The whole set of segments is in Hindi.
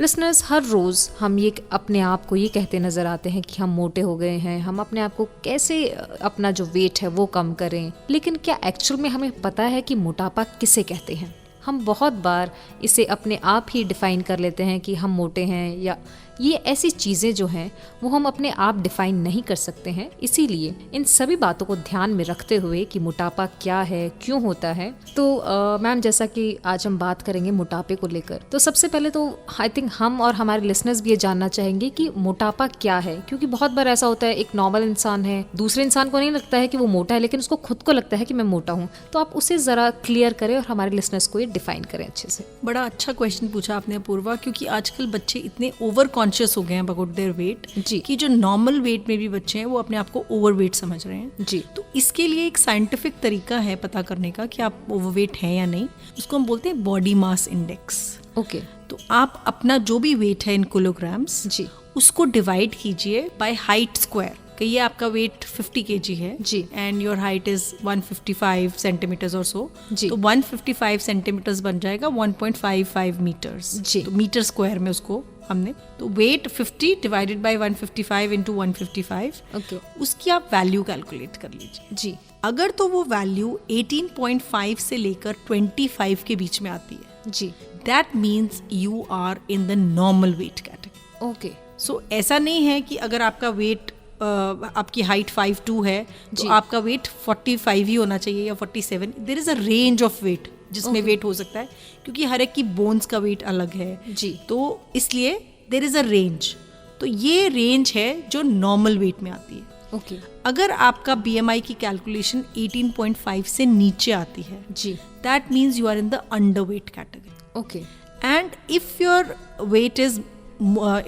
लिसनर्स, हर रोज़ हम ये अपने आप को ये कहते नज़र आते हैं कि हम मोटे हो गए हैं, हम अपने आप को कैसे अपना जो वेट है वो कम करें, लेकिन क्या एक्चुअल में हमें पता है कि मोटापा किसे कहते हैं? हम बहुत बार इसे अपने आप ही डिफ़ाइन कर लेते हैं कि हम मोटे हैं, या ये ऐसी चीज़ें जो हैं वो हम अपने आप डिफ़ाइन नहीं कर सकते हैं। इसीलिए इन सभी बातों को ध्यान में रखते हुए कि मोटापा क्या है, क्यों होता है, तो मैम जैसा कि आज हम बात करेंगे मोटापे को लेकर, तो सबसे पहले तो आई थिंक हम और हमारे लिसनर्स भी ये जानना चाहेंगे कि मोटापा क्या है। क्योंकि बहुत बार ऐसा होता है, एक नॉर्मल इंसान है, दूसरे इंसान को नहीं लगता है कि वो मोटा है, लेकिन उसको खुद को लगता है कि मैं मोटा हूँ। तो आप उसे ज़रा क्लियर करें और हमारे लिसनर्स को ये डिफाइन करें अच्छे से। बड़ा अच्छा क्वेश्चन पूछा आपने अपूर्वा, क्योंकि आजकल बच्चे इतने ओवर कॉन्शियस हो गए हैं अबाउट देयर वेट जी, कि जो नॉर्मल वेट में भी बच्चे हैं वो अपने आप को ओवर वेट समझ रहे हैं जी। तो इसके लिए एक साइंटिफिक तरीका है पता करने का कि आप ओवरवेट हैं या नहीं। उसको हम बोलते हैं बॉडी मास इंडेक्स। ओके। तो आप अपना जो भी वेट है इन किलोग्राम्स जी, उसको डिवाइड कीजिए बाय हाइट स्क्वायर। कहिए आपका वेट 50 kg है जी, and your height is 155 centimetres और सो, जी। तो 155 सेंटीमीटर्स बन जाएगा 1.55 मीटर्स। जी। तो मीटर स्क्वायर में उसको हमने, तो weight 50 divided by 155 into 155, okay. उसकी आप वैल्यू कैलकुलेट कर लीजिए। जी, अगर तो वो वैल्यू 18.5 से लेकर 25 के बीच में आती है, जी। That means you are in the normal weight category. Okay. So ऐसा नहीं है कि अगर आपका वेट आपकी हाइट 5'2" है तो जी। आपका वेट 45 ही होना चाहिए या 47। There is a range of weight जिसमें वेट हो सकता है, क्योंकि हर एक की बोन्स का वेट अलग है। जी। तो इसलिए देयर इज अ रेंज। तो ये रेंज है जो नॉर्मल वेट में आती है। ओके। अगर आपका BMI की कैलकुलेशन 18.5 से नीचे आती है, जी। That means you are in the under weight category. Okay. And if your weight is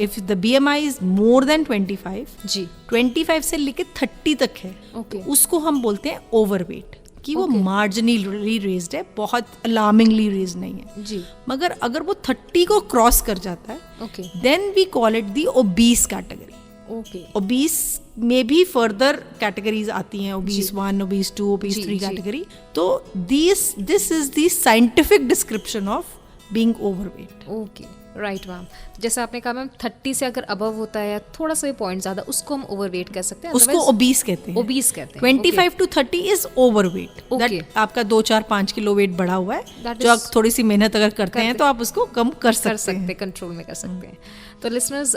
if the BMI is more than 25, जी। 25 से लेके 30 तक है, ओके। तो उसको हम बोलते हैं ओवरवेट, कि वो Okay. मार्जिनली रेज्ड है, बहुत अलार्मिंगली रेज्ड नहीं है। जी। मगर अगर वो 30 को क्रॉस कर जाता है, okay. Then we call it the obese category. Okay. Obese में भी फर्दर कैटेगरीज आती हैं, ओबीस 1, ओबीस 2, ओबीस जी, 3 जी। कैटेगरी। तो this is the scientific description of being overweight. Okay. Right ma'am, जैसे आपने कहा मैम 30 से अगर अबव होता है, थोड़ा सा पॉइंट ज्यादा, उसको हम ओवरवेट कह सकते हैं। उसको ओबीस कहते हैं। ओबीस कहते हैं। 25 to 30 is overweight. Okay. That आपका 2-4-5 किलो वेट बढ़ा हुआ है, That जो is- आप थोड़ी सी मेहनत अगर करते हैं तो आप उसको कम कर सकते हैं। कंट्रोल में कर सकते हैं। तो लिसनर्स,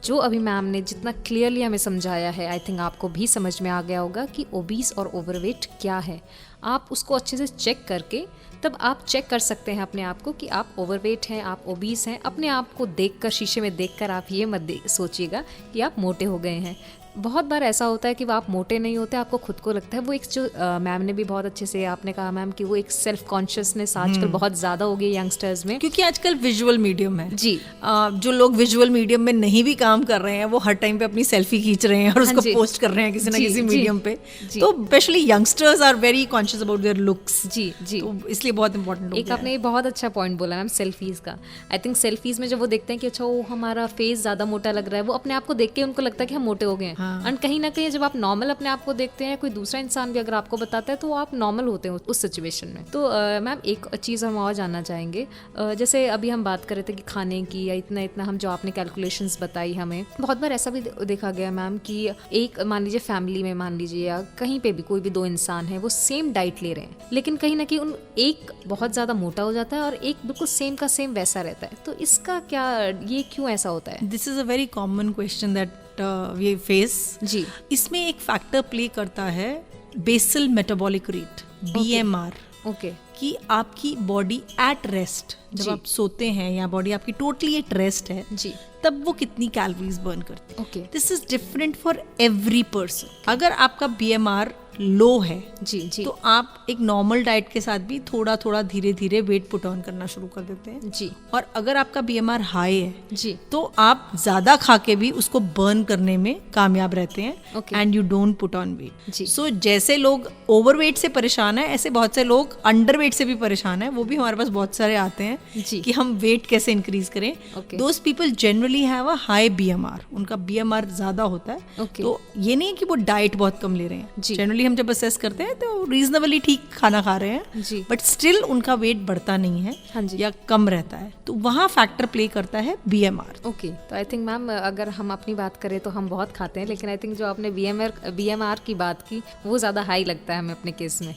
जो अभी मैम ने जितना क्लियरली हमें समझाया है, आई थिंक आपको भी समझ में आ गया होगा कि ओबीस और ओवरवेट क्या है। आप उसको अच्छे से चेक करके तब आप चेक कर सकते हैं अपने आप को कि आप ओवरवेट हैं, आप ओबीस हैं। अपने आप को देखकर, शीशे में देखकर आप ये मत सोचिएगा कि आप मोटे हो गए हैं। बहुत बार ऐसा होता है कि वो आप मोटे नहीं होते, आपको खुद को लगता है। वो एक जो मैम ने भी बहुत अच्छे से आपने कहा मैम कि वो एक सेल्फ कॉन्शियसनेस आजकल बहुत ज़्यादा हो गई यंगस्टर्स में, क्योंकि आजकल विजुअल मीडियम है। जी। जो लोग विजुअल मीडियम में नहीं भी काम कर रहे हैं, वो हर टाइम पे अपनी सेल्फी खींच रहे हैं और उसको जी। पोस्ट कर रहे हैं किसी ना जी, किसी जी, मीडियम पे। जी। तो specially youngsters are very conscious about their looks. जी, जी। तो इसलिए बहुत इंपॉर्टेंट एक आपने ये बहुत अच्छा पॉइंट बोला मैम, सेल्फीज का। आई थिंक सेल्फीज में जब वो देखते हैं कि अच्छा वो हमारा फेस ज्यादा मोटा लग रहा है, वो अपने आप को देख के उनको लगता है कि हम मोटे हो गए हैं। हाँ। एंड कहीं ना कहीं जब आप नॉर्मल अपने आप को देखते हैं, कोई दूसरा इंसान भी अगर आपको बताता है, तो आप नॉर्मल होते हैं उस सिचुएशन में। तो मैम एक चीज़ हम और जानना चाहेंगे, जैसे अभी हम बात कर रहे थे कि खाने की, या इतना इतना हम जो आपने कैलकुलेशंस बताई हमें, बहुत बार ऐसा भी देखा गया मैम कि एक मान लीजिए फैमिली में, मान लीजिए या कहीं पे भी कोई भी 2 इंसान है, वो सेम डाइट ले रहे हैं, लेकिन कहीं ना कहीं एक बहुत ज़्यादा मोटा हो जाता है और एक बिल्कुल सेम का सेम वैसा रहता है। तो इसका क्या, ये क्यों ऐसा होता है? This is a very common question that we face. जी। इसमें एक फैक्टर प्ले करता है basal metabolic rate, BMR। Okay. कि आपकी बॉडी एट रेस्ट, जब जी। आप सोते हैं या बॉडी आपकी टोटली एट रेस्ट है, जी। तब वो कितनी कैलोरीज बर्न करती है। Okay. This is different for every person. अगर आपका BMR लो है, जी, जी। तो आप एक नॉर्मल डाइट के साथ भी थोड़ा थोड़ा धीरे धीरे वेट पुट ऑन करना शुरू कर देते हैं। जी। और अगर आपका BMR हाई है, जी। तो आप ज्यादा खा के भी उसको बर्न करने में कामयाब रहते हैं, Okay. And you don't put on weight. जी। सो जैसे लोग ओवरवेट से परेशान है, ऐसे बहुत से लोग अंडरवेट से भी परेशान है। वो भी हमारे पास बहुत सारे आते हैं जी। कि हम वेट कैसे इंक्रीज करें, Okay. Those people generally have a high BMR, उनका BMR ज्यादा होता है। Okay. तो ये नहीं है कि वो डाइट बहुत कम ले रहे हैं, जी। जनरली हम जब असेस करते हैं तो रीजनेबली ठीक खाना खा रहे हैं, जी। बट स्टिल उनका वेट बढ़ता नहीं है हाँ जी। या कम रहता है, तो वहाँ फैक्टर प्ले करता है BMR। ओके, तो आई थिंक मैम अगर हम अपनी बात करें तो हम बहुत खाते हैं, लेकिन आई थिंक जो आपने BMR की बात की वो ज़्यादा हाई लगता है हमें अपने केस में।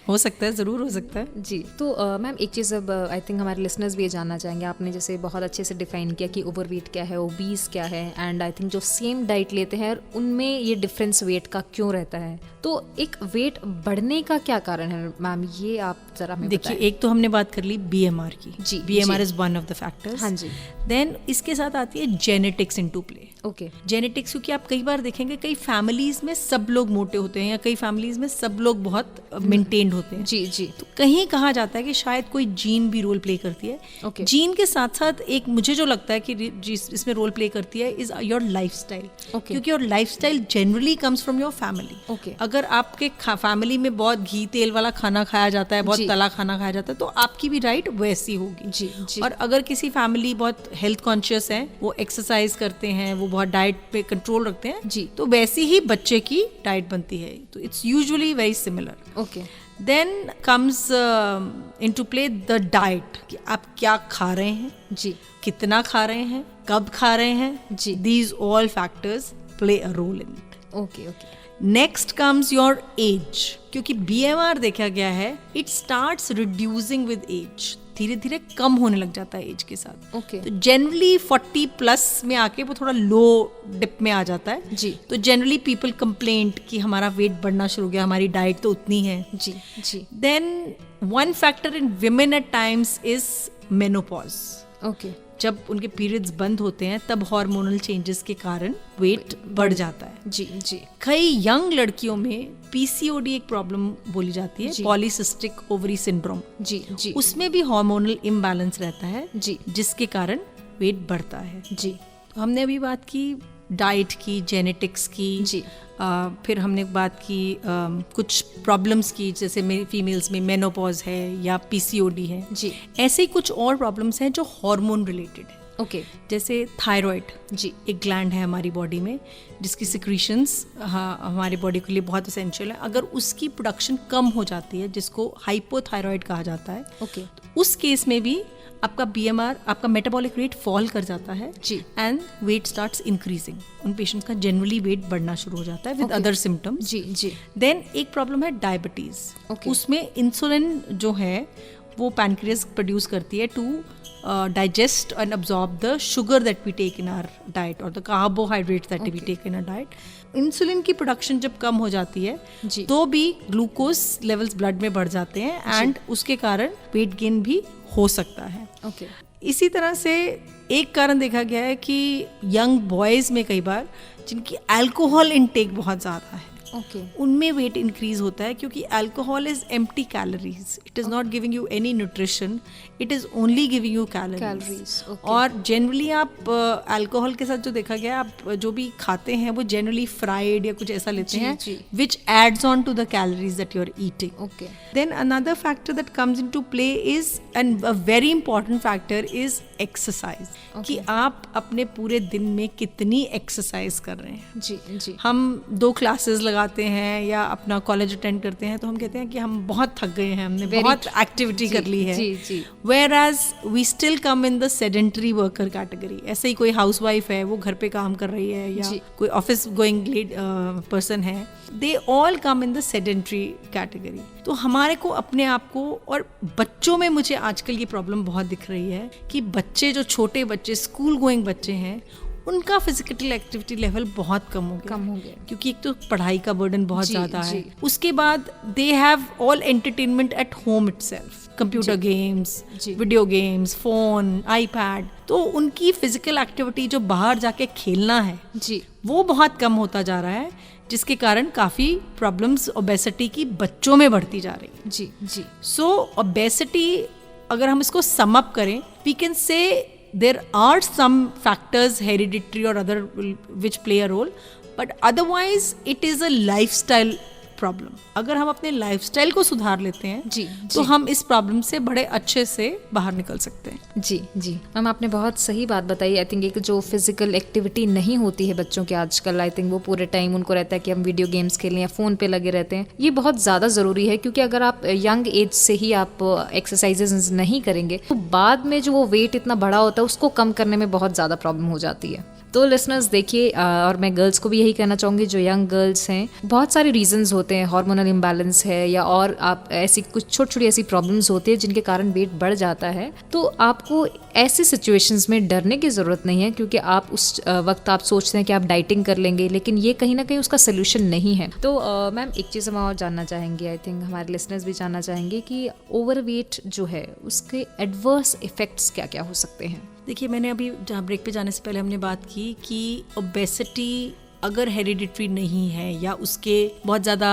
हो सकता है, जरूर हो सकता है। जी, तो मैम एक चीज़ अब आई थिंक हमारे लिसनर्स भी ये जानना चाहेंगे, आपने जैसे बहुत अच्छे से डिफाइन किया कि ओवरवेट क्या है, ओबीस क्या है, एंड आई थिंक जो सेम डाइट लेते हैं उनमें ये डिफरेंस वेट का क्यों रहता है, तो एक वेट बढ़ने का क्या कारण है मैम, ये आप जरा हमें देखिए, बताएं। एक तो हमने बात कर ली BMR की, जी, BMR जी। Is one of the factors. हाँ जी। देन इसके साथ आती है genetics into play. Okay. Genetics, क्योंकि आप कई बार देखेंगे कई फैमिलीज में सब लोग मोटे होते हैं या कई फैमिलीज में सब लोग बहुत मेंटेन्ड होते हैं। जी जी। तो कहीं कहा जाता है कि शायद कोई जीन भी रोल प्ले करती है। Okay. जीन के साथ साथ एक मुझे जो लगता है कि इसमें रोल प्ले करती है इज योर लाइफस्टाइल। Okay. क्योंकि your lifestyle generally comes from your family. Okay. अगर आपके फैमिली में बहुत घी तेल वाला खाना खाया जाता है, बहुत जी। तला खाना खाया जाता है, तो आपकी भी डाइट वैसी होगी। जी जी। और अगर किसी फैमिली बहुत हेल्थ कॉन्शियस है, वो एक्सरसाइज करते हैं, वो बहुत डाइट पे कंट्रोल रखते हैं, जी। तो वैसी ही बच्चे की डाइट बनती है। तो it's usually very similar. Okay. Then comes into play the diet, कि आप क्या खा रहे हैं, जी कितना खा रहे हैं, कब खा रहे हैं। जी। These all factors play a role in it. Okay okay. Next comes your age, क्योंकि BMR देखा गया है it starts reducing with age, धीरे धीरे कम होने लग जाता है एज के साथ। ओके। तो जनरली 40 प्लस में आके वो थोड़ा लो डिप में आ जाता है। जी। तो जनरली पीपल कंप्लेंट कि हमारा वेट बढ़ना शुरू हो गया, हमारी डाइट तो उतनी है। जी जी। Then one factor in women at times is menopause. Okay. जब उनके पीरियड्स बंद होते हैं तब हार्मोनल चेंजेस के कारण वेट बढ़ जाता है। जी जी। कई यंग लड़कियों में PCOD एक प्रॉब्लम बोली जाती है, जी। Polycystic ovary syndrome. जी जी। उसमें भी हार्मोनल इम्बैलेंस रहता है, जी जिसके कारण वेट बढ़ता है। जी। तो हमने अभी बात की डाइट की, जेनेटिक्स की। जी। फिर हमने बात की कुछ प्रॉब्लम्स की, जैसे फीमेल्स में मेनोपॉज है या PCOD है। जी। ऐसे ही कुछ और प्रॉब्लम्स हैं जो हार्मोन रिलेटेड है। ओके। जैसे थायराइड, जी। एक ग्लैंड है हमारी बॉडी में जिसकी सिक्रीशंस हमारे बॉडी के लिए बहुत एसेंशियल है। अगर उसकी प्रोडक्शन कम हो जाती है, जिसको हाइपोथायराइड कहा जाता है, ओके। तो उस केस में भी आपका BMR, आपका मेटाबॉलिक रेट फॉल कर जाता है। जी। And weight starts increasing. उन पेशेंट्स का जनरली वेट बढ़ना शुरू हो जाता है विद Okay. Other symptoms. जी जी। देन एक प्रॉब्लम है डायबिटीज। Okay. उसमें इंसुलिन जो है वो पैनक्रियास प्रोड्यूस करती है to digest and absorb the sugar that we take in our diet और the carbohydrates that we take in our diet. Insulin की प्रोडक्शन जब कम हो जाती है जी। तो भी ग्लूकोज लेवल्स ब्लड में बढ़ जाते हैं एंड उसके कारण वेट गेन भी हो सकता है। ओके। इसी तरह से एक कारण देखा गया है कि यंग बॉयज में कई बार जिनकी अल्कोहल इनटेक बहुत ज़्यादा है, ओके। उनमें वेट इंक्रीज होता है, क्योंकि alcohol is empty calories, it is not giving you any nutrition, it is only giving you calories. Calories. Okay. और जनरली आप अल्कोहल के साथ जो देखा गया, आप जो भी खाते हैं वो जनरली फ्राइड या कुछ ऐसा लेते जी, हैं जी। Which adds on to the calories that you are eating. Okay. Then another factor that comes into play is, and a very important factor is exercise. कि आप अपने पूरे दिन में कितनी एक्सरसाइज कर रहे हैं। जी जी। हम 2 क्लासेस लगाते हैं या अपना कॉलेज अटेंड करते हैं तो हम कहते हैं कि हम बहुत थक गए हैं, हमने Very बहुत true. एक्टिविटी जी, कर ली है। जी, जी। Whereas we still come in the sedentary worker category. ऐसे ही कोई हाउसवाइफ है, वो घर पे काम कर रही है, या जी। कोई ऑफिस गोइंग पर्सन है, they all come in the sedentary category. तो हमारे को अपने आप को, और बच्चों में मुझे आजकल ये प्रॉब्लम बहुत दिख रही है कि बच्चे, जो छोटे बच्चे, स्कूल गोइंग बच्चे हैं, उनका फिजिकल एक्टिविटी लेवल बहुत कम हो गया, क्योंकि एक तो पढ़ाई का बर्डन बहुत जी, ज़्यादा है। जी। उसके बाद they have all entertainment at home itself, computer games, जी। Video games, phone, iPad. तो उनकी फिजिकल एक्टिविटी जो बाहर जाके खेलना है जी। वो बहुत कम होता जा रहा है, जिसके कारण काफ़ी प्रॉब्लम्स ओबेसिटी की बच्चों में बढ़ती जा रही है। जी जी। सो ओबेसिटी, अगर हम इसको सम अप करें, we can say there are some factors, hereditary or other, which play a role, but otherwise it is a lifestyle problem. अगर हम अपने लाइफस्टाइल को सुधार लेते हैं जी, तो जी। हम इस प्रॉब्लम से बड़े अच्छे से बाहर निकल सकते हैं। जी जी मैम, आपने बहुत सही बात बताई। आई थिंक एक जो फिजिकल एक्टिविटी नहीं होती है बच्चों के आजकल, आई थिंक वो पूरे टाइम उनको रहता है कि हम वीडियो गेम्स खेलें या फ़ोन पे लगे रहते हैं, ये बहुत ज़्यादा ज़रूरी है। क्योंकि अगर आप यंग एज से ही आप एक्सरसाइजेज नहीं करेंगे तो बाद में जो वो वेट इतना बड़ा होता है उसको कम करने में बहुत ज़्यादा प्रॉब्लम हो जाती है। तो लिसनर्स देखिए, और मैं गर्ल्स को भी यही कहना चाहूँगी, जो यंग गर्ल्स हैं, बहुत सारे रीजंस होते हैं, हार्मोनल इम्बैलेंस है या और आप ऐसी कुछ छोटी छोटी ऐसी प्रॉब्लम्स होती है जिनके कारण वेट बढ़ जाता है। तो आपको ऐसी सिचुएशंस में डरने की ज़रूरत नहीं है, क्योंकि आप उस वक्त आप सोचते हैं कि आप डाइटिंग कर लेंगे, लेकिन ये कहीं ना कहीं उसका सोल्यूशन नहीं है। तो मैम एक चीज़ हम और जानना चाहेंगे, आई थिंक हमारे लिसनर्स भी जानना चाहेंगे कि ओवरवेट जो है उसके एडवर्स इफेक्ट्स क्या क्या हो सकते हैं। देखिए, मैंने अभी जहाँ ब्रेक पे जाने से पहले हमने बात की कि ओबेसिटी अगर हेरिडिटरी नहीं है या उसके बहुत ज़्यादा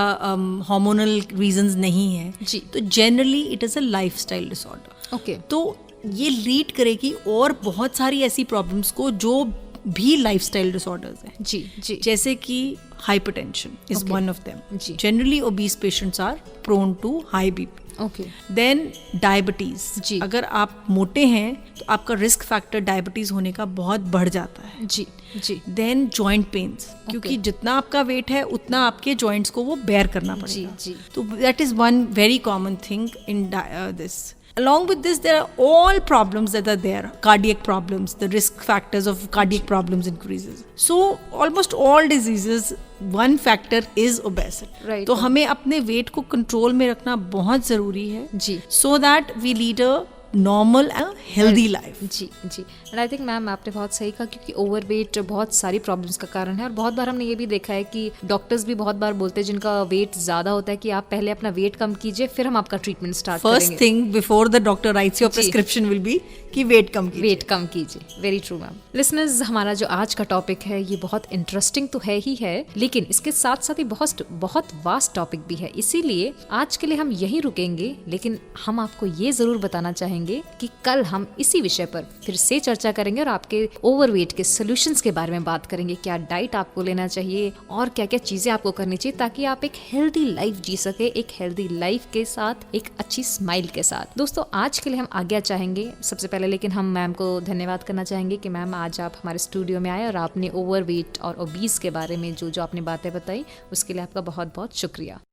हार्मोनल रीजंस नहीं है जी, तो generally it is a lifestyle disorder. Okay, तो ये लीड करेगी और बहुत सारी ऐसी प्रॉब्लम्स को जो भी लाइफस्टाइल डिसऑर्डर्स हैं। जी जी, जैसे कि hypertension is Okay. One of them. जी। Generally obese patients are prone to high BP. Okay, then diabetes. जी। अगर आप मोटे हैं तो आपका रिस्क फैक्टर डायबिटीज होने का बहुत बढ़ जाता है। जी जी देन जॉइंट पेन्स, क्योंकि जितना आपका वेट है उतना आपके जॉइंट्स को वो बेयर करना पड़ेगा। जी। तो that is one very common thing in this. Along with this, there are all problems that are there. Cardiac problems, the risk factors of cardiac problems increases. So almost all diseases, one factor is obesity. Right. तो हमें अपने वेट को कंट्रोल में रखना बहुत जरूरी है, जी so that we lead a normal and healthy life. जी जी। एंड आई थिंक मैम आपने बहुत सही कहा, क्योंकि ओवरवेट बहुत सारी प्रॉब्लम्स का कारण है। और बहुत बार हमने ये भी देखा है कि डॉक्टर्स भी बहुत बार बोलते हैं जिनका वेट ज़्यादा होता है कि आप पहले अपना वेट कम कीजिए, फिर हम आपका ट्रीटमेंट स्टार्ट First करेंगे। thing before the doctor writes your जी। prescription will be कि वेट कम कीजिए। वेट कम कीजिए। Very true ma'am. लिसनर्स, हमारा जो आज का टॉपिक है ये बहुत इंटरेस्टिंग तो है ही है, लेकिन इसके साथ साथ ही बहुत वास्ट टॉपिक भी है। इसीलिए आज के लिए हम यहीं रुकेंगे, लेकिन हम आपको ये जरूर बताना चाहेंगे कि कल हम इसी विषय पर फिर से चर्चा करेंगे और आपके ओवरवेट के सोल्यूशंस के बारे में बात करेंगे। क्या डाइट आपको लेना चाहिए और क्या क्या चीजें आपको करनी चाहिए ताकि आप एक हेल्दी लाइफ जी सके, एक हेल्दी लाइफ के साथ एक अच्छी स्माइल के साथ। दोस्तों, आज के लिए हम आज्ञा चाहेंगे। सबसे पहले लेकिन हम मैम को धन्यवाद करना चाहेंगे कि मैम आज आप हमारे स्टूडियो में आए और आपने ओवरवेट और ओबीस के बारे में जो आपने बातें बताई उसके लिए आपका बहुत बहुत शुक्रिया।